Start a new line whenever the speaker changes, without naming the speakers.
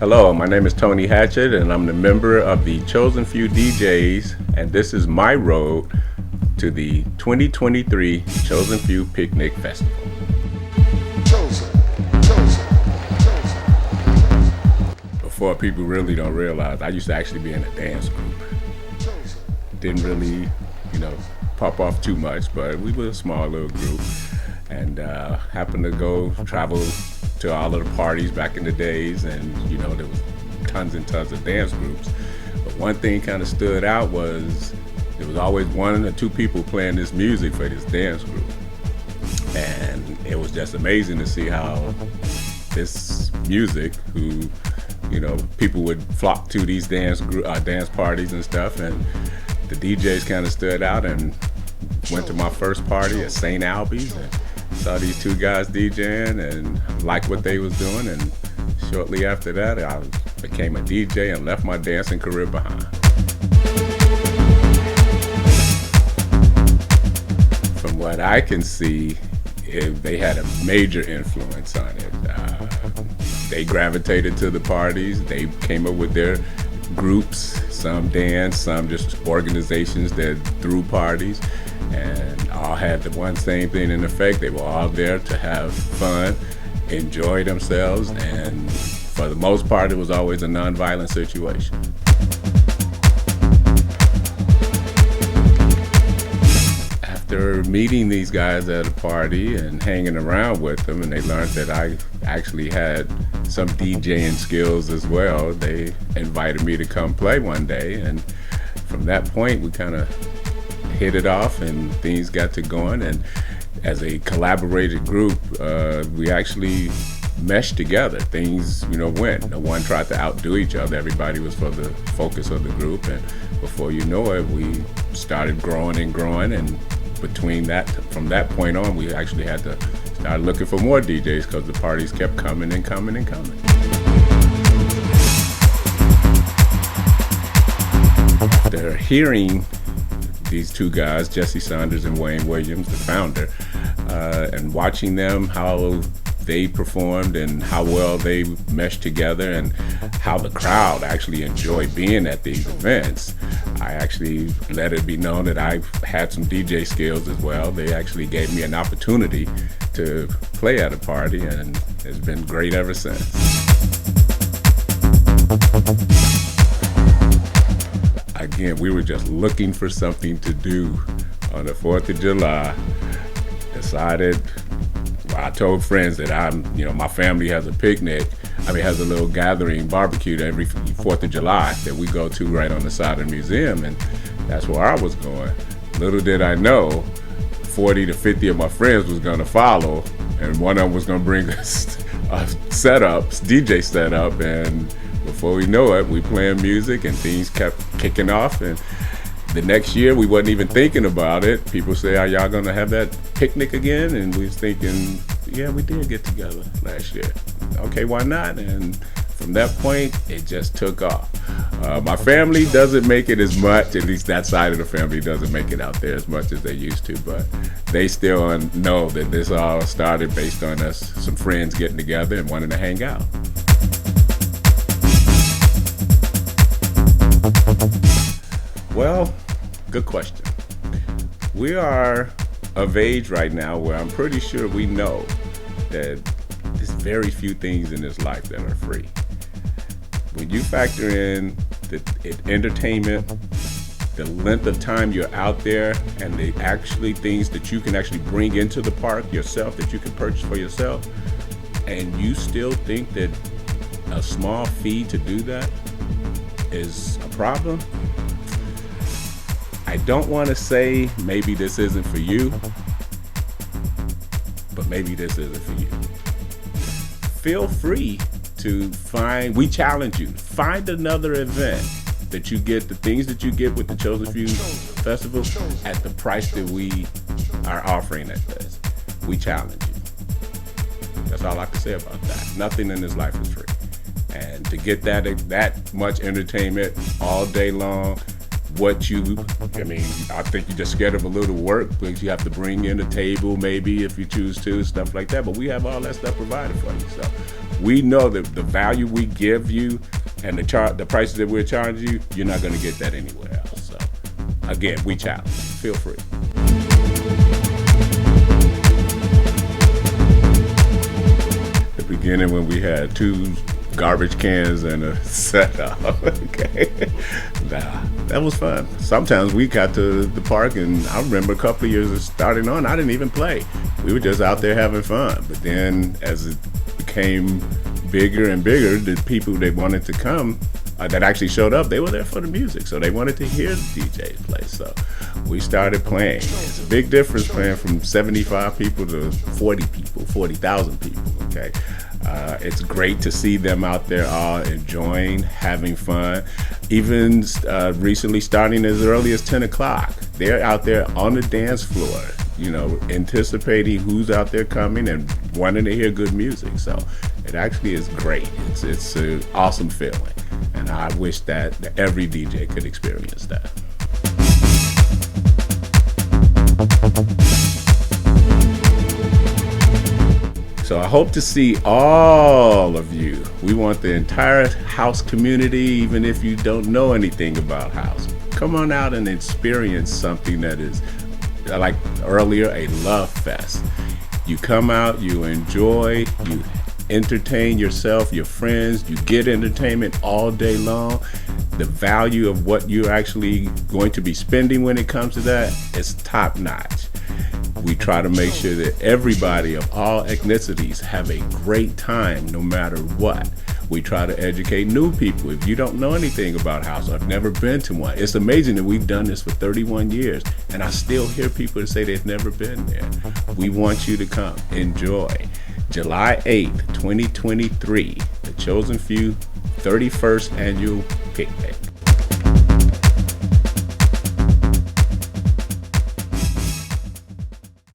Hello, my name is Tony Hatchett, and I'm the member of the Chosen Few DJs, and this is my road to the 2023 Chosen Few Picnic Festival. Before people really don't realize, I used to actually be in a dance group. Didn't really, pop off too much, but we were a small little group, and happened to travel to all of the parties back in the days, and there was tons and tons of dance groups. But one thing kind of stood out was there was always one or two people playing this music for this dance group, and it was just amazing to see how this music, people would flock to these dance parties and stuff, and the DJs kind of stood out. And went to my first party at St. Albie's and saw these two guys DJing and liked what they was doing, and shortly after that I became a DJ and left my dancing career behind. From what I can see, they had a major influence on it. They gravitated to the parties. They came up with their groups, some dance, some just organizations that threw parties, and all had the one same thing in effect. They were all there to have fun, enjoy themselves, and for the most part, it was always a non-violent situation. After meeting these guys at a party and hanging around with them, and they learned that I actually had some DJing skills as well, they invited me to come play one day, and from that point we kind of hit it off and things got to going, and as a collaborated group, we actually meshed together. Things, went. No one tried to outdo each other. Everybody was for the focus of the group, and before you know it, we started growing, and from that point on, we actually had to start looking for more DJs because the parties kept coming and coming and coming. After hearing these two guys, Jesse Saunders and Wayne Williams, the founder, and watching them, how they performed and how well they meshed together and how the crowd actually enjoyed being at these events, I actually let it be known that I had some DJ skills as well. They actually gave me an opportunity to play at a party, and it's been great ever since. Again, we were just looking for something to do on the 4th of July. I told friends that my family has a picnic. Has a little gathering barbecue every 4th of July that we go to right on the side of the museum, and that's where I was going. Little did I know, 40 to 50 of my friends was gonna follow, and one of them was gonna bring us a DJ setup, and before we know it, we playing music and things kept kicking off. And the next year, we wasn't even thinking about it. People say, "Are y'all gonna have that picnic again?" And we was thinking, yeah, we did get together last year. Okay, why not? And from that point, it just took off. My family doesn't make it as much, at least that side of the family doesn't make it out there as much as they used to, but they still know that this all started based on us, some friends getting together and wanting to hang out. Well, good question. We are of age right now where I'm pretty sure we know that there's very few things in this life that are free. When you factor in the entertainment, the length of time you're out there, and the actually things that you can actually bring into the park yourself, that you can purchase for yourself, and you still think that a small fee to do that is a problem, I don't want to say maybe this isn't for you, but maybe this isn't for you. Feel free to we challenge you, find another event that you get the things that you get with the Chosen Few Festival at the price that we are offering at this. We challenge you. That's all I can say about that. Nothing in this life is free. And to get that much entertainment all day long, I think you're just scared of a little work because you have to bring in a table maybe if you choose to, stuff like that. But we have all that stuff provided for you. So we know that the value we give you and the prices that we're charging you, you're not going to get that anywhere else. So again, we challenge. Feel free. The beginning when we had 2 garbage cans and a setup. Okay, nah, that was fun. Sometimes we got to the park, and I remember a couple of years of starting on, I didn't even play. We were just out there having fun. But then as it became bigger and bigger, the people that wanted to come, that actually showed up, they were there for the music, so they wanted to hear the DJs play. So we started playing. It's a big difference playing from 75 people to 40 people, 40,000 people. Okay. It's great to see them out there all enjoying, having fun. Even recently, starting as early as 10 o'clock, they're out there on the dance floor, you know, anticipating who's out there coming and wanting to hear good music. So it actually is great. It's an awesome feeling, and I wish that every DJ could experience that. So I hope to see all of you. We want the entire house community, even if you don't know anything about house. Come on out and experience something that is, like earlier, a love fest. You come out, you enjoy, you entertain yourself, your friends, you get entertainment all day long. The value of what you're actually going to be spending when it comes to that is top notch. We try to make sure that everybody of all ethnicities have a great time no matter what. We try to educate new people. If you don't know anything about house or have never been to one, it's amazing that we've done this for 31 years and I still hear people say they've never been there. We want you to come, enjoy. July 8th, 2023, the Chosen Few 31st Annual Picnic.